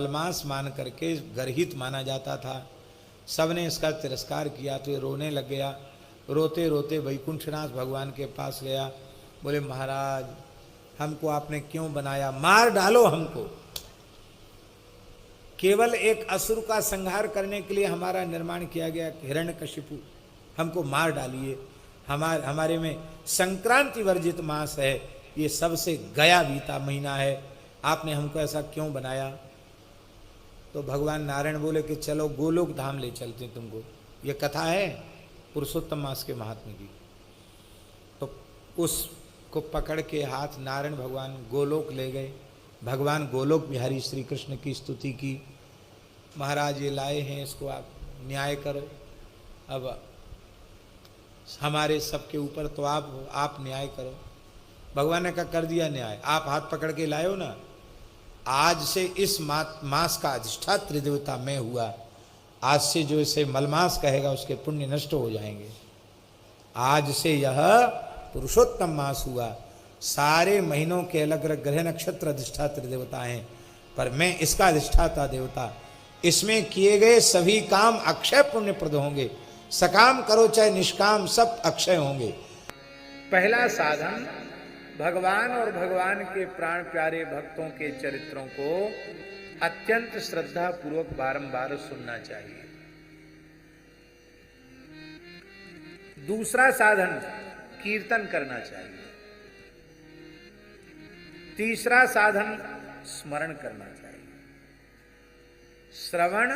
मांस मान करके गर्हित माना जाता था। सबने इसका तिरस्कार किया तो ये रोने लग गया। रोते रोते वैकुंठनाथ भगवान के पास गया। बोले महाराज हमको आपने क्यों बनाया, मार डालो हमको। केवल एक असुर का संहार करने के लिए हमारा निर्माण किया गया हिरण्यकशिपु, हमको मार डालिए। हमारे में संक्रांति वर्जित मास है, ये सबसे गया बीता महीना है, आपने हमको ऐसा क्यों बनाया। तो भगवान नारायण बोले कि चलो गोलोक धाम ले चलते तुमको। ये कथा है पुरुषोत्तम मास के महात्म्य की। तो उसको पकड़ के हाथ नारायण भगवान गोलोक ले गए। भगवान गोलोक बिहारी श्री कृष्ण की स्तुति की। महाराज ये लाए हैं, इसको आप न्याय करो। अब हमारे सबके ऊपर तो आप न्याय करो। भगवान ने कहा कर दिया न्याय, आप हाथ पकड़ के लाए हो ना, आज से इस मास का अधिष्ठात्री देवता मैं हुआ। आज से जो इसे मलमास कहेगा उसके पुण्य नष्ट हो जाएंगे। आज से यह पुरुषोत्तम मास हुआ। सारे महीनों के अलग अलग ग्रह नक्षत्र अधिष्ठात्री देवता हैं, पर मैं इसका अधिष्ठाता देवता। इसमें किए गए सभी काम अक्षय पुण्यप्रद होंगे। सकाम करो चाहे निष्काम, सब अक्षय होंगे। पहला साधन भगवान और भगवान के प्राण प्यारे भक्तों के चरित्रों को अत्यंत श्रद्धा पूर्वक बारंबार सुनना चाहिए। दूसरा साधन कीर्तन करना चाहिए। तीसरा साधन स्मरण करना चाहिए। श्रवण,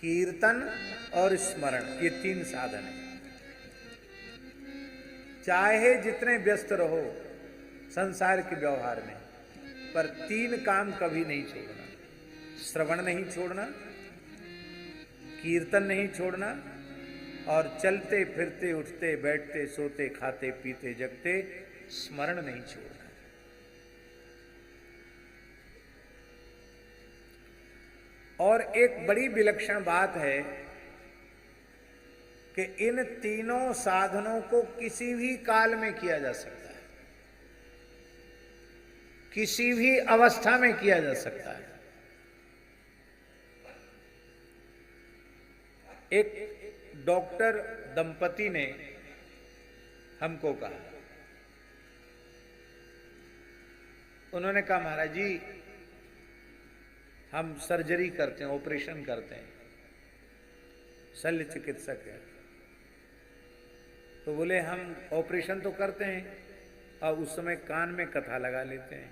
कीर्तन और स्मरण, ये तीन साधन है। चाहे जितने व्यस्त रहो संसार के व्यवहार में, पर तीन काम कभी नहीं छोड़ना। श्रवण नहीं छोड़ना, कीर्तन नहीं छोड़ना, और चलते फिरते उठते बैठते सोते खाते पीते जगते स्मरण नहीं छोड़ना। और एक बड़ी विलक्षण बात है कि इन तीनों साधनों को किसी भी काल में किया जा सकता है, किसी भी अवस्था में किया जा सकता है। एक डॉक्टर दंपति ने हमको कहा, उन्होंने कहा महाराज जी हम सर्जरी करते हैं, ऑपरेशन करते हैं, शल्य चिकित्सक है। तो बोले हम ऑपरेशन तो करते हैं और उस समय कान में कथा लगा लेते हैं।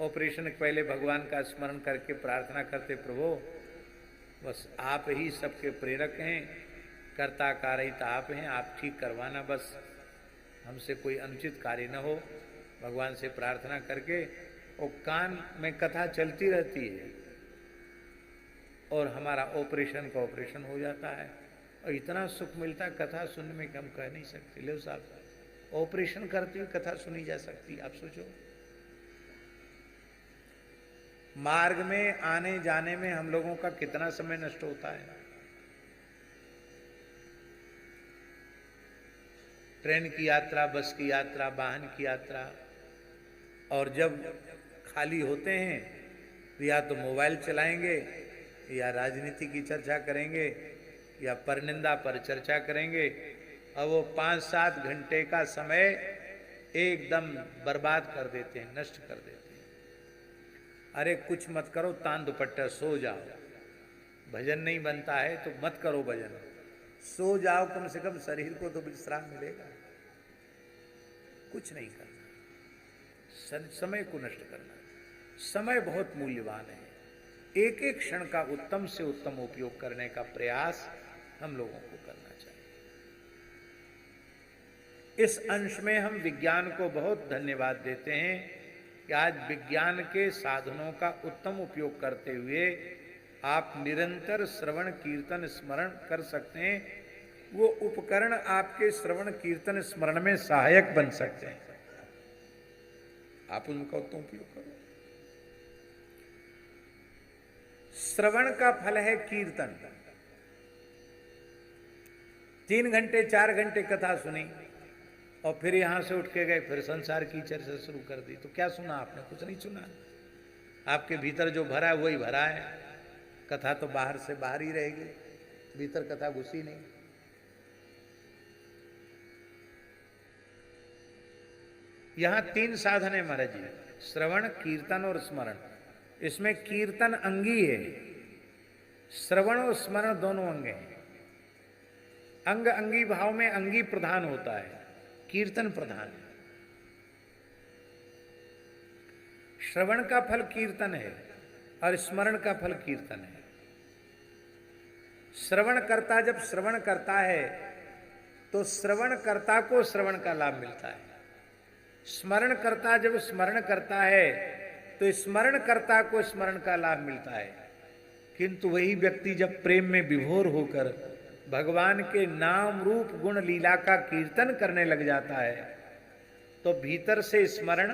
ऑपरेशन के पहले भगवान का स्मरण करके प्रार्थना करते, प्रभु बस आप ही सबके प्रेरक हैं, कर्ता कारयिता आप हैं, आप ठीक करवाना, बस हमसे कोई अनुचित कार्य न हो। भगवान से प्रार्थना करके और कान में कथा चलती रहती है और हमारा ऑपरेशन का ऑपरेशन हो जाता है। और इतना सुख मिलता कथा सुनने में कि हम कह नहीं सकते। ले साहब ऑपरेशन करते हुए कथा सुनी जा सकती, आप सोचो। मार्ग में आने जाने में हम लोगों का कितना समय नष्ट होता है। ट्रेन की यात्रा, बस की यात्रा, वाहन की यात्रा, और जब खाली होते हैं तो या तो मोबाइल चलाएंगे या राजनीति की चर्चा करेंगे या परनिंदा पर चर्चा करेंगे। और वो 5-7 घंटे का समय एकदम बर्बाद कर देते हैं, नष्ट कर देते हैं। अरे कुछ मत करो, तान दुपट्टा सो जाओ। भजन नहीं बनता है तो मत करो भजन, सो जाओ, कम से कम शरीर को तो विश्राम मिलेगा। कुछ नहीं करना, समय को नष्ट करना। समय बहुत मूल्यवान है। एक एक क्षण का उत्तम से उत्तम उपयोग करने का प्रयास हम लोगों को करना चाहिए। इस अंश में हम विज्ञान को बहुत धन्यवाद देते हैं कि आज विज्ञान के साधनों का उत्तम उपयोग करते हुए आप निरंतर श्रवण कीर्तन स्मरण कर सकते हैं। वो उपकरण आपके श्रवण कीर्तन स्मरण में सहायक बन सकते हैं, आप उनका उत्तम उपयोग करो। श्रवण का फल है कीर्तन। 3 घंटे 4 घंटे कथा सुनी, और फिर यहां से उठ के गए, फिर संसार की चर्चा शुरू कर दी। तो क्या सुना आपने? कुछ नहीं सुना। आपके भीतर जो भरा है वही भरा है, कथा तो बाहर से बाहर ही रहेगी, भीतर कथा घुसी नहीं। यहां 3 साधन है महाराज जी, श्रवण, कीर्तन और स्मरण। इसमें कीर्तन अंगी है, श्रवण और स्मरण दोनों अंग हैं। अंग अंगी भाव में अंगी प्रधान होता है, कीर्तन प्रधान है। श्रवण का फल कीर्तन है और स्मरण का फल कीर्तन है। श्रवण करता जब श्रवण करता है तो श्रवण कर्ता को श्रवण का लाभ मिलता है। स्मरण करता जब स्मरण करता है तो स्मरण कर्ता को स्मरण का लाभ मिलता है। किंतु वही व्यक्ति जब प्रेम में विभोर होकर भगवान के नाम रूप गुण लीला का कीर्तन करने लग जाता है तो भीतर से स्मरण,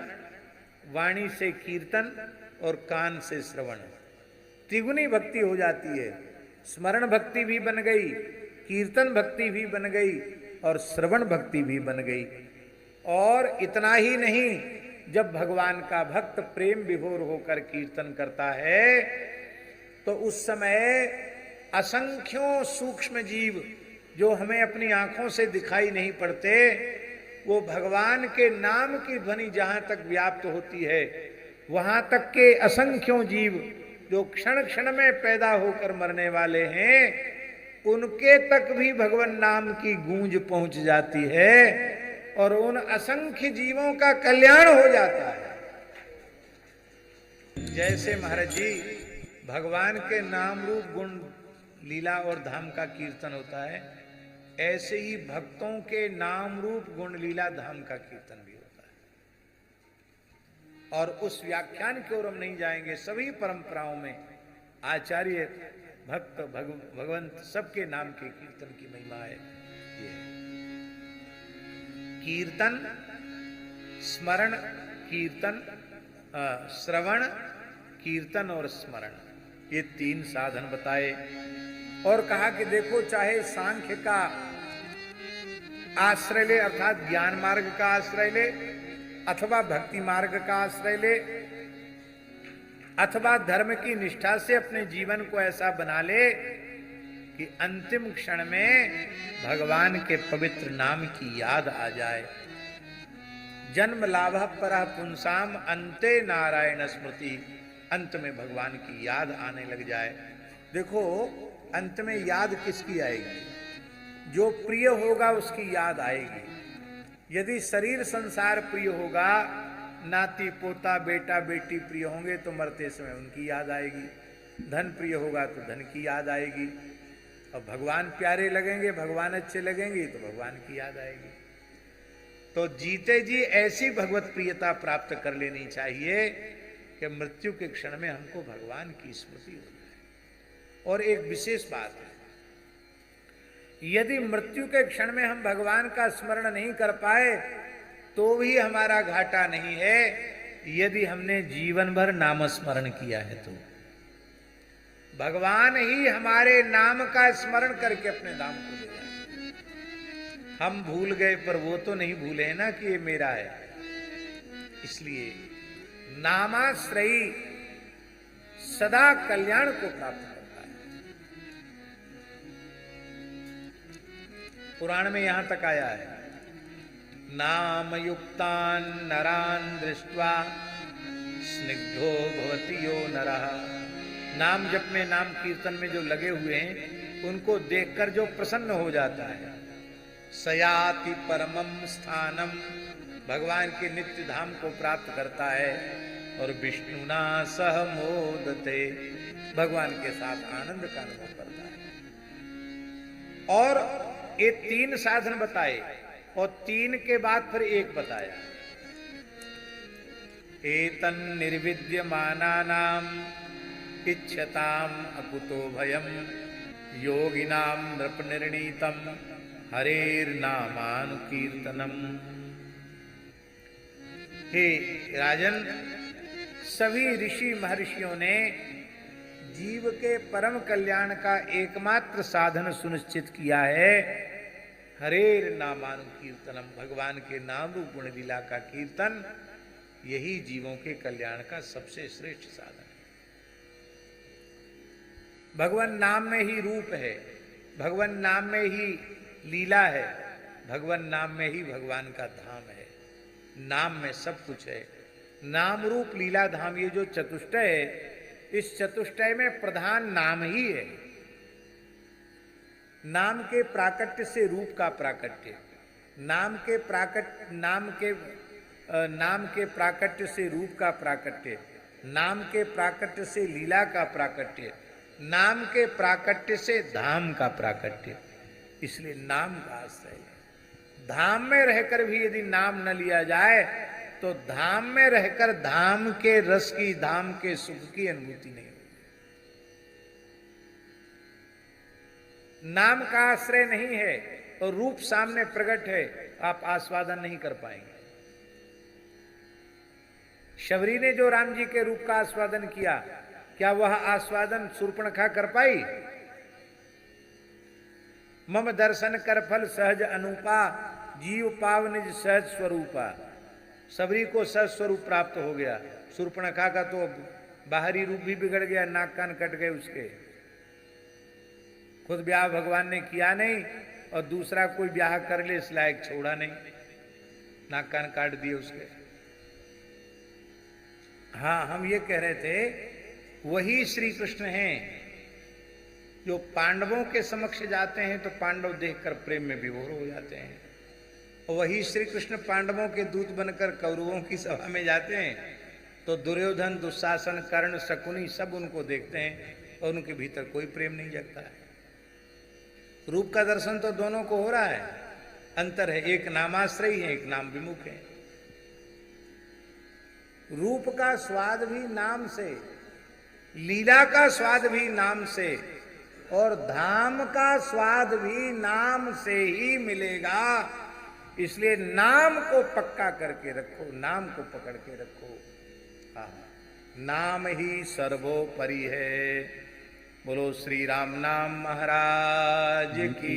वाणी से कीर्तन और कान से श्रवण, त्रिगुणी भक्ति हो जाती है। स्मरण भक्ति भी बन गई, कीर्तन भक्ति भी बन गई और श्रवण भक्ति भी बन गई। और इतना ही नहीं, जब भगवान का भक्त प्रेम विभोर होकर कीर्तन करता है तो उस समय असंख्यों सूक्ष्म जीव जो हमें अपनी आंखों से दिखाई नहीं पड़ते, वो भगवान के नाम की ध्वनि जहां तक व्याप्त होती है, वहां तक के असंख्यों जीव जो क्षण क्षण में पैदा होकर मरने वाले हैं, उनके तक भी भगवान नाम की गूंज पहुंच जाती है और उन असंख्य जीवों का कल्याण हो जाता है। जैसे महाराज जी भगवान के नाम रूप गुण लीला और धाम का कीर्तन होता है, ऐसे ही भक्तों के नाम रूप गुण लीला धाम का कीर्तन भी होता है। और उस व्याख्यान की ओर हम नहीं जाएंगे। सभी परंपराओं में आचार्य, भक्त, भगवंत सबके नाम के कीर्तन की महिमा है। ये कीर्तन, स्मरण, कीर्तन, श्रवण, कीर्तन और स्मरण, ये 3 साधन बताए। और कहा कि देखो, चाहे सांख्य का आश्रय ले अर्थात ज्ञान मार्ग का आश्रय ले, अथवा भक्ति मार्ग का आश्रय ले, अथवा धर्म की निष्ठा से अपने जीवन को ऐसा बना ले कि अंतिम क्षण में भगवान के पवित्र नाम की याद आ जाए। जन्म लाभ परः पुंसाम अंते नारायण स्मृति, अंत में भगवान की याद आने लग जाए। देखो, अंत में याद किसकी आएगी? जो प्रिय होगा उसकी याद आएगी। यदि शरीर संसार प्रिय होगा, नाती पोता बेटा बेटी प्रिय होंगे तो मरते समय उनकी याद आएगी। धन प्रिय होगा तो धन की याद आएगी। और भगवान प्यारे लगेंगे, भगवान अच्छे लगेंगे तो भगवान की याद आएगी। तो जीते जी ऐसी भगवत प्रियता प्राप्त कर लेनी चाहिए कि मृत्यु के क्षण में हमको भगवान की स्मृति हो जाए। और एक विशेष बात है, यदि मृत्यु के क्षण में हम भगवान का स्मरण नहीं कर पाए तो भी हमारा घाटा नहीं है, यदि हमने जीवन भर नाम स्मरण किया है तो भगवान ही हमारे नाम का स्मरण करके अपने धाम को ले जाए। हम भूल गए पर वो तो नहीं भूले हैं ना कि ये मेरा है। इसलिए नामाश्रयी सदा कल्याण को प्राप्त करता है। पुराण में यहां तक आया है, नाम युक्तान नरान दृष्ट्वा स्निग्धो भवति यो नरः। नाम जप में, नाम कीर्तन में जो लगे हुए हैं उनको देखकर जो प्रसन्न हो जाता है, सयाति परमम स्थानम, भगवान के नित्य धाम को प्राप्त करता है। और विष्णुना सह मोदते, भगवान के साथ आनंद का अनुभव करता है। और ये 3 साधन बताए और 3 के बाद फिर एक बताया, एतन निर्विद्यमानानाम इच्छताम अकुतो भयम योगिनाम नृप निर्णीतम हरेर्नामानुकीर्तनम। हे राजन, सभी ऋषि महर्षियों ने जीव के परम कल्याण का एकमात्र साधन सुनिश्चित किया है, हरेर नामानुकीर्तनम, भगवान के नाम रूप गुण लीला का कीर्तन यही जीवों के कल्याण का सबसे श्रेष्ठ साधन है। भगवान नाम में ही रूप है, भगवान नाम में ही लीला है, भगवान नाम में ही भगवान का धाम है। नाम में सब कुछ है। नाम रूप लीला धाम, ये जो चतुष्टय है, इस चतुष्टय में प्रधान नाम ही है। नाम के प्राकट्य से रूप का प्राकट्य, नाम के प्राकट्य से रूप का प्राकट्य, नाम के प्राकट्य से लीला का प्राकट्य, नाम के प्राकट्य से धाम का प्राकट्य। इसलिए नाम का आश्रय है। धाम में रहकर भी यदि नाम न लिया जाए तो धाम में रहकर धाम के रस की, धाम के सुख की अनुभूति नहीं होगी। नाम का आश्रय नहीं है और रूप सामने प्रकट है, आप आस्वादन नहीं कर पाएंगे। शबरी ने जो राम जी के रूप का आस्वादन किया, क्या वह आस्वादन शूर्पणखा कर पाई? मम दर्शन कर फल सहज अनुपा, जीव पाव निज सहज स्वरूपा। शबरी को सहज स्वरूप प्राप्त हो गया। शूर्पणखा का तो बाहरी रूप भी बिगड़ गया, नाक कान कट गए उसके। खुद ब्याह भगवान ने किया नहीं और दूसरा कोई ब्याह कर ले इस लायक छोड़ा नहीं, नाक कान काट दिए उसके। हाँ, हम ये कह रहे थे वही श्री कृष्ण हैं जो पांडवों के समक्ष जाते हैं तो पांडव देखकर प्रेम में विभोर हो जाते हैं, और वही श्री कृष्ण पांडवों के दूत बनकर कौरवों की सभा में जाते हैं तो दुर्योधन, दुशासन, कर्ण, शकुनी सब उनको देखते हैं और उनके भीतर कोई प्रेम नहीं जगता है। रूप का दर्शन तो दोनों को हो रहा है, अंतर है, एक नामाश्रयी है, एक नाम विमुख है। रूप का स्वाद भी नाम से, लीला का स्वाद भी नाम से, और धाम का स्वाद भी नाम से ही मिलेगा। इसलिए नाम को पक्का करके रखो, नाम को पकड़ के रखो। नाम ही सर्वोपरि है। बोलो श्री राम नाम महाराज की।